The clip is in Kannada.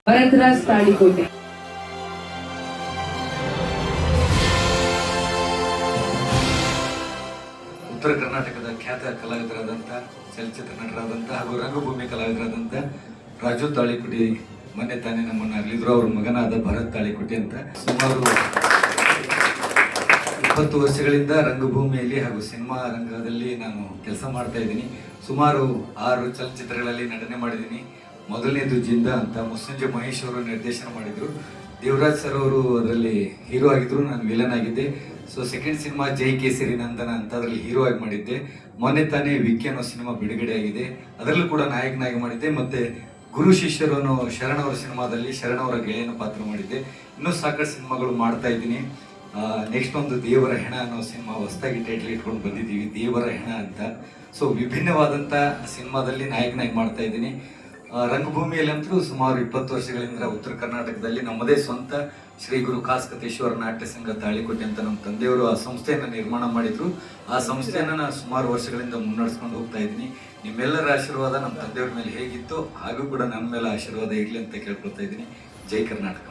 ಭರತರಾಜ್ ತಾಳಿಕೋಟೆ. ಉತ್ತರ ಕರ್ನಾಟಕದ ಖ್ಯಾತ ಕಲಾವಿದರಾದಂಥ, ಚಲನಚಿತ್ರ ನಟರಾದಂಥ ಹಾಗೂ ರಂಗಭೂಮಿ ಕಲಾವಿದರಾದಂಥ ರಾಜು ತಾಳಿಕೋಟಿ ಮೊನ್ನೆ ತಾನೇ ನಮ್ಮನ್ನು ಅಗಲಿದ್ರು. ಅವ್ರ ಮಗನಾದ ಭರತ್ ತಾಳಿಕೋಟಿ ಅಂತ. ಸುಮಾರು 20 ವರ್ಷಗಳಿಂದ ರಂಗಭೂಮಿಯಲ್ಲಿ ಹಾಗೂ ಸಿನಿಮಾ ರಂಗದಲ್ಲಿ ನಾನು ಕೆಲಸ ಮಾಡ್ತಾ ಇದ್ದೀನಿ. ಸುಮಾರು 6 ಚಲನಚಿತ್ರಗಳಲ್ಲಿ ನಟನೆ ಮಾಡಿದ್ದೀನಿ. ಮೊದಲನೇದು ಜಿಂದ ಅಂತ ಮುಸ್ಸಂಜೆ ಮಹೇಶ್ ಅವರು ನಿರ್ದೇಶನ ಮಾಡಿದರು. ದೇವರಾಜ್ ಸರ್ ಅವರು ಅದರಲ್ಲಿ ಹೀರೋ ಆಗಿದ್ರು, ನಾನು ವಿಲನ್ ಆಗಿದ್ದೆ. ಸೊ ಸೆಕೆಂಡ್ ಸಿನಿಮಾ ಜೈ ಕೇಸರಿ ನಂದನ ಅಂತ ಅದರಲ್ಲಿ ಹೀರೋ ಆಗಿ ಮಾಡಿದ್ದೆ. ಮೊನ್ನೆ ತಾನೇ ವಿಕ್ಕಿ ಅನ್ನೋ ಸಿನಿಮಾ ಬಿಡುಗಡೆ ಆಗಿದೆ, ಅದರಲ್ಲೂ ಕೂಡ ನಾಯಕನಾಗಿ ಮಾಡಿದ್ದೆ. ಮತ್ತೆ ಗುರು ಶಿಷ್ಯರು ಅನ್ನೋ ಶರಣ್ ಅವರ ಸಿನಿಮಾದಲ್ಲಿ ಶರಣ್ ಅವರ ಗೆಳೆಯನ ಪಾತ್ರ ಮಾಡಿದ್ದೆ. ಇನ್ನೂ ಸಾಕಷ್ಟು ಸಿನಿಮಾಗಳು ಮಾಡ್ತಾ ಇದ್ದೀನಿ. ನೆಕ್ಸ್ಟ್ ಒಂದು ದೇವರ ಹೆಣ ಅನ್ನೋ ಸಿನಿಮಾ ಹೊಸದಾಗಿ ಟೈಟಲ್ ಇಟ್ಕೊಂಡು ಬಂದಿದ್ದೀವಿ, ದೇವರ ಹೆಣ ಅಂತ. ಸೊ ವಿಭಿನ್ನವಾದಂಥ ಸಿನಿಮಾದಲ್ಲಿ ನಾಯಕನಾಗಿ ಮಾಡ್ತಾ ಇದ್ದೀನಿ. ರಂಗಭೂಮಿಯಲ್ಲಂತೂ ಸುಮಾರು 20 ವರ್ಷಗಳಿಂದ ಉತ್ತರ ಕರ್ನಾಟಕದಲ್ಲಿ ನಮ್ಮದೇ ಸ್ವಂತ ಶ್ರೀ ಗುರು ಕಾಸ್ಕತೇಶ್ವರ ನಾಟ್ಯ ಸಂಘ ತಾಳಿಕೋಟೆ ಅಂತ ನಮ್ಮ ತಂದೆಯವರು ಆ ಸಂಸ್ಥೆಯನ್ನು ನಿರ್ಮಾಣ ಮಾಡಿದ್ರು. ಆ ಸಂಸ್ಥೆಯನ್ನು ನಾನು ಸುಮಾರು ವರ್ಷಗಳಿಂದ ಮುನ್ನಡೆಸ್ಕೊಂಡು ಹೋಗ್ತಾ ಇದ್ದೀನಿ. ನಿಮ್ಮೆಲ್ಲರ ಆಶೀರ್ವಾದ ನಮ್ಮ ತಂದೆಯವ್ರ ಮೇಲೆ ಹೇಗಿತ್ತು ಹಾಗೂ ಕೂಡ ನನ್ನ ಮೇಲೆ ಆಶೀರ್ವಾದ ಇರಲಿ ಅಂತ ಕೇಳ್ಕೊಳ್ತಾ ಇದ್ದೀನಿ. ಜೈ ಕರ್ನಾಟಕ.